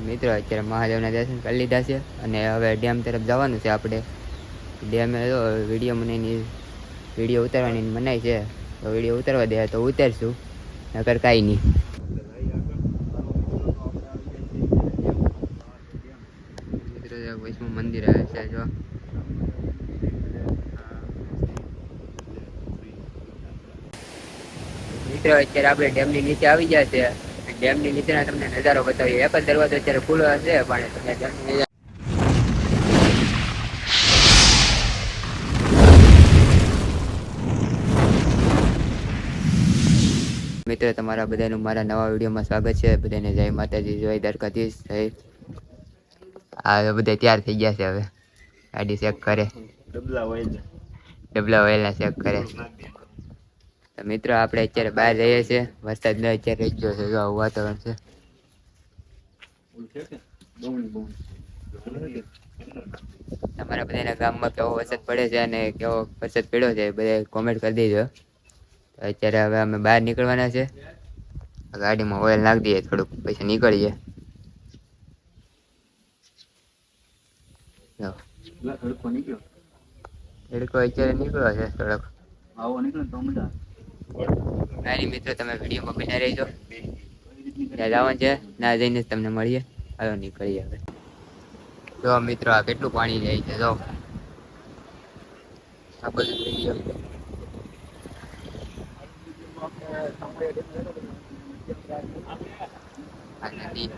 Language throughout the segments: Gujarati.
મિત્રો અત્યારે મહાદેવના દર્શન કરી લીધા છે અને હવે ડેમ તરફ જવાનું છે આપણે. ડેમે તો વિડીયો ઉતારવાની મનાઈ છે, તો વિડીયો ઉતારવા દે તો ઉતારશું, નકર કાંઈ નહીં. મિત્રો વૈષ્ણવ મંદિર આવે છે જો. મિત્રો અત્યારે આપણે ડેમની નીચે આવી ગયા છે. ડેમની નીચેના તમને નજારો બતાવીએ. એક જ દરવાજો અત્યારે ખુલ્લો હશે, પણ તમે ડેમની મિત્રો તમારા બધાનું મારા નવા વિડીયોમાં સ્વાગત છે. બધાને જય માતાજી, જય દ્વારકાધીશ. આ બધા તૈયાર થઈ ગયા છે, હવે ગાડી ચેક કરે, ડબલા ઓઇલના ચેક કરે. તો મિત્રો આપણે અત્યારે બહાર જઈએ છીએ. વરસાદ ન અત્યારે રહી ગયો છે, જો આવું વાતાવરણ છે. તમારા બધાના ગામમાં કેવો વરસાદ પડે છે અને કેવો વરસાદ પડ્યો છે બધા કોમેન્ટ કરી દેજો. અત્યારે હવે અમે બહાર નીકળવાના છે. ગાડીમાં ઓઇલ નાખી દઈએ થોડુંક, પછી નીકળીએ. તડકો અત્યારે નીકળ્યો છે થોડોક. કાંઈ મિત્રો તમે વિડીયોમાં બન્યા રહેજો. ત્યાં જવાનું છે, ના જઈને જ તમને મળીએ. હાલો નીકળીએ હવે. જો મિત્રો આ કેટલું પાણી જાય છે, જો આ બધું થઈ ગયું. આ નદી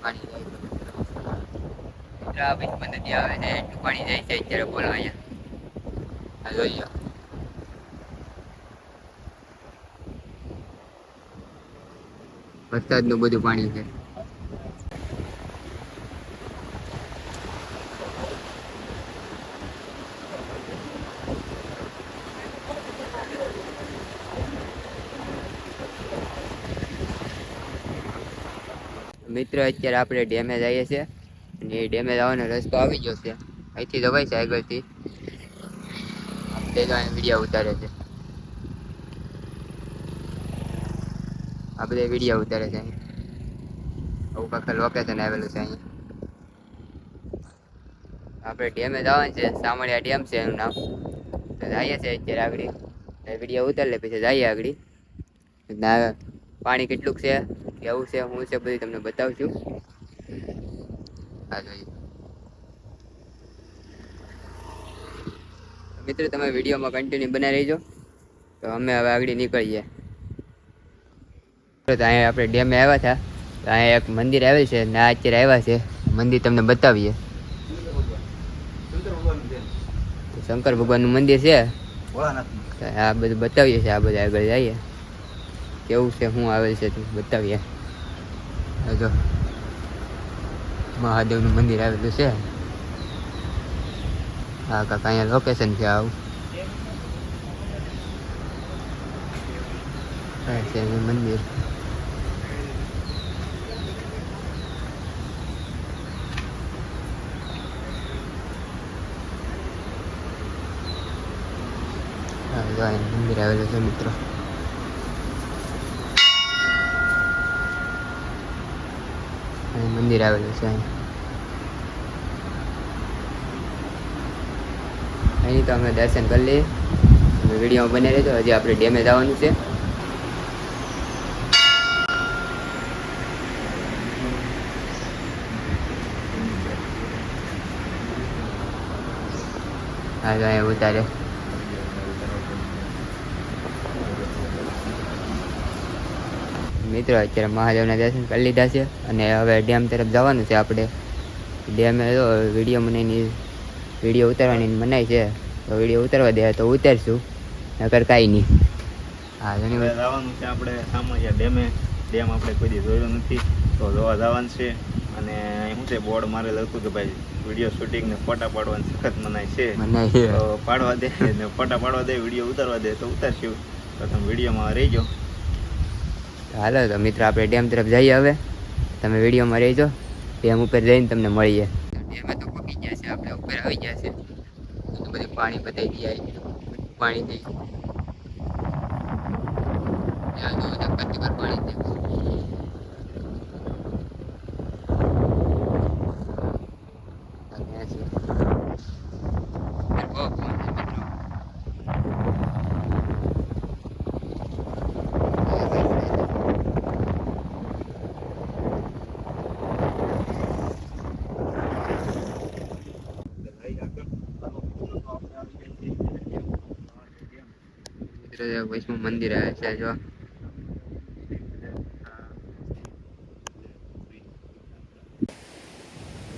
પાણી જાય છે. આ બીચમાં નદી આવે છે, એટલું પાણી જાય છે અત્યારે. બોલો અહીંયા આ જોઈ લો. વરસાદનું બધું પાણી છે. મિત્રો અત્યારે આપણે ડેમે જઈએ છીએ અને ડેમે જવાનો રસ્તો આવી ગયો છે. અહીંથી જવાય છે આગળથી. તે તો અહીં વિડીયો ઉતારે છે, આ બધા વિડીયો ઉતારે છે. આવું કાંઈ લોકેશન આવેલું છે અહીં. આપણે ડેમે જવાનું છે, સામળિયા ડેમ છે એનું નામ. તો જઈએ છીએ અત્યારે આગળ, વિડીયો ઉતારી લે પછી જઈએ આગળ. પાણી કેટલુંક છે, કેવું છે, શું છે, બધું તમને બતાવશું. હા જોઈએ. મિત્રો તમે વિડીયોમાં કન્ટિન્યુ બનાવી રહીજો. તો અમે હવે આગળ નીકળીએ. તો અહીંયા આપણે ડેમે આવ્યા હતા. તો અહીંયા એક મંદિર આવેલ છે ને અત્યારે આવ્યા છે. મંદિર તમને બતાવીએ. શંકર ભગવાનનું મંદિર છે. આ બધું બતાવીએ છીએ. આ બધા આગળ જઈએ, કેવું છે, શું આવેલ છે બતાવીએ. જો મહાદેવનું મંદિર આવેલું છે. હા કાકા અહીંયા લોકેશન છે આવું છે મંદિર. મંદિર આવેલું છે મિત્રો. મંદિર આવેલું છે અહીં. તો અમે દર્શન કરી લઈએ. તમે વિડીયો બને રહેજો. હજી આપણે ડેમે જવાનું છે. હા તો અહીંયા ઉતારે. મિત્રો અત્યારે મહાદેવના દર્શન કરી લીધા છે અને હવે ડેમ તરફ જવાનું છે આપણે. ડેમે તો વિડીયો ઉતારવાની મનાઈ છે, તો વિડીયો ઉતારવા દે તો ઉતારશું, નકર કાંઈ નહીં. હા ઘણી વાર જવાનું છે આપણે સામળિયા ડેમે. ડેમ આપણે કોઈ દી જોયો નથી, તો જોવા જવાનું છે. અને શું છે, બોર્ડ મારેલું હતું કે ભાઈ વિડીયો શૂટિંગ ને ફોટા પાડવાની સખત મનાય છે. તો પાડવા દે ને ફોટા પાડવા દે, વિડીયો ઉતારવા દે તો ઉતારશું. તો તમે વિડીયોમાં રહીજો. હાલો તો મિત્રો આપણે ડેમ તરફ જઈએ. હવે તમે વિડીયોમાં રહીજો. ડેમ ઉપર જઈને તમને મળીએ. ડેમે તો પહોંચી ગયા છે, આપણે ઉપર આવી ગયા છે. બધું પાણી બતાવી દઈએ પાણી દઈ પાણી દે વૈષ્ણવ મંદિર આવે છે જો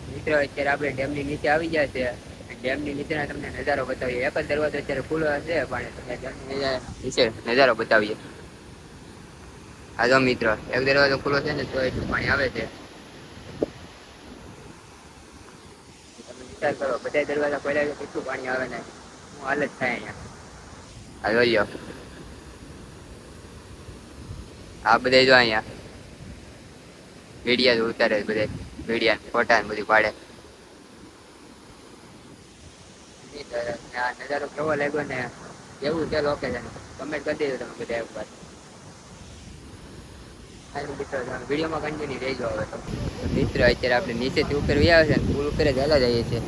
મિત્રો અત્યારે આપણે ડેમની નીચે આવી ગયા છે ડેમની નીચેના તમને નજારો બતાવીએ એક જ દરવાજો અત્યારે ખુલ્લો હશે પણ તમને ડેમની નીચે નજારો બતાવીએ હા જો મિત્રો એક દરવાજો ખુલ્લો છે ને તો એટલું પાણી આવે છે તમે વિચાર કરો બધા દરવાજા ખોલ્યા છે કેટલું પાણી આવે ને હું હાલત થાય અહીંયા હા જોઈ આ બધા જો અહીંયા મીડિયા ઉતારે બધા મીડિયા ફોટા ને બધું પાડે આ નજારો કેવો લાગ્યો ને કેવું છે લોકેશન કમેન્ટ કરી દેજો તમે બધા એક વાર વિડીયોમાં કન્ટિન્યુ રહેજો હવે તો મિત્ર અત્યારે આપણે નીચેથી ઉપર આવે છે ને પુલ ઉપર જ હાલા જઈએ છીએ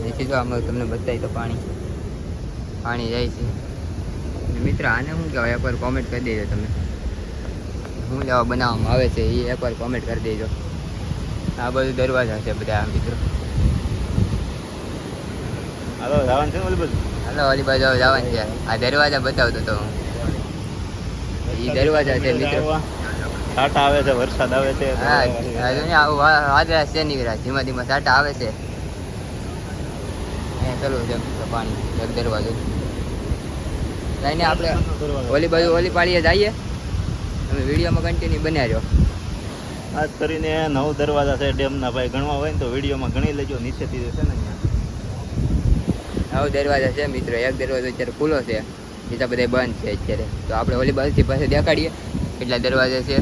નીચે જો આમાં તમને બતાવી તો પાણી જાય છે મિત્ર આને શું કહેવાય એકવાર કોમેન્ટ કરી દેજો તમે શું લેવા બનાવવામાં આવે છે એ એકવાર કોમેન્ટ કરી દેજો આ બધું દરવાજા છે બધા મિત્રો હાલો જવાનું છે ને ઓલી બાજુ હાલો ઓલી બાજુ હવે જવાનું છે આ દરવાજા બતાવતો તો એ દરવાજા છે મિત્રો સાટા આવે છે વરસાદ આવે છે હા વાદળા છે નીકળ્યા ધીમા ધીમા સાટા આવે છે ચાલુ છે પાણી એક દરવાજો લઈને આપણે ઓલી બાજુ ઓલી પાડીએ જઈએ તમે વિડીયોમાં કન્ટિન્યુ બન્યા રહ્યો ખાસ કરીને 9 દરવાજા છે ડેમના ભાઈ ગણવા હોય ને તો વિડીયોમાં ગણી લેજો નીચેથી છે ને 9 દરવાજા છે મિત્રો એક દરવાજો અત્યારે ખુલ્લો છે બીજા બધા બંધ છે અત્યારે તો આપણે ઓલી બાજુથી પાસે દેખાડીએ કેટલા દરવાજા છે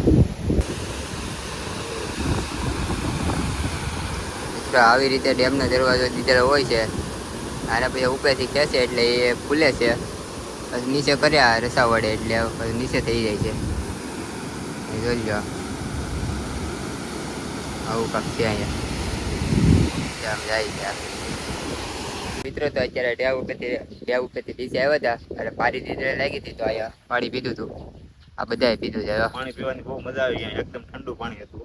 મિત્રો આવી રીતે ડેમનો દરવાજો દીધેલો હોય છે આના પછી ઉપરથી ખેંચે એટલે એ ખુલે છે પછી નીચે કર્યા રસા વડે એટલે પછી નીચે થઈ જાય છે જોઈ લો આવું કાંક છે અહીંયા જાય છે મિત્રો તો અત્યારે ડેવ ઉપરથી નીચે આવ્યા હતા એટલે પારી દીધે લાગી હતી તો અહીંયા પાણી પીધું હતું આ બધાએ પીધું છે પાણી પીવાની બહુ મજા આવી ગઈ એકદમ ઠંડુ પાણી હતું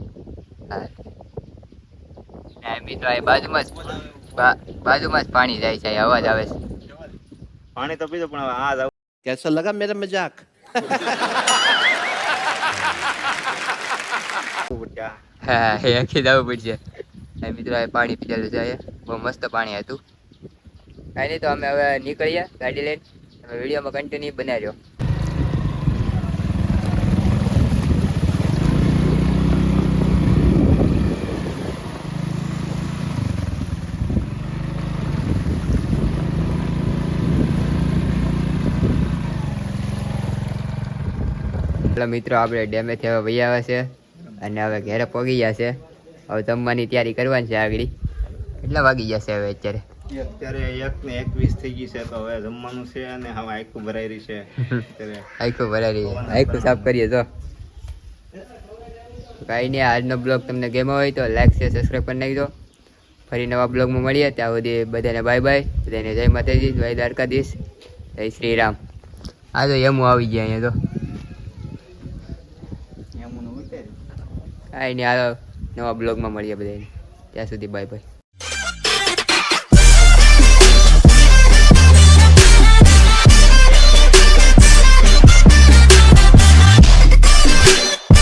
હા મિત્રો આ બાજુમાં જ પાણી જાય છે અવાજ આવે છે પાણી તો પીધું પણ આ कैसा लगा मेरा मजाक હા એ આખી જવું પડશે મિત્રો આ પાણી પીધેલું છે બહુ મસ્ત પાણી હતું કાંઈ નહીં તો અમે હવે નીકળીએ ગાડી લઈને તમે વિડીયોમાં કન્ટિન્યુ બનાવ્યો મિત્રો આપણે ડેમેથી હવે વહી આવ્યા છે અને હવે ઘરે પહોંચી ગયા છે હવે જમવાની તૈયારી કરવાની છે આગળ કેટલા વાગી ગયા છે હવે અત્યારે 1:21 થઈ ગઈ છે તો હવે જમવાનું છે અને હવે આખું ભરાઈ રહી છે અત્યારે આખું ભરાઈ રહી આખું સાફ કરીએ તો કાંઈ નહીં આજનો બ્લોગ તમને ગમ્યો હોય તો લાઈક શેર સબસ્ક્રાઈબ કરી નાખજો ફરી નવા બ્લોગમાં મળીએ ત્યાં સુધી બધાને બાય બાય બધાને જય માતાજી જય દ્વારકાધીશ જય શ્રી રામ આ તો એમું આવી ગયા અહીંયા તો કાંઈ નહીં હાલો નવા બ્લોગમાં મળીએ બધાને ત્યાં સુધી બાય બાય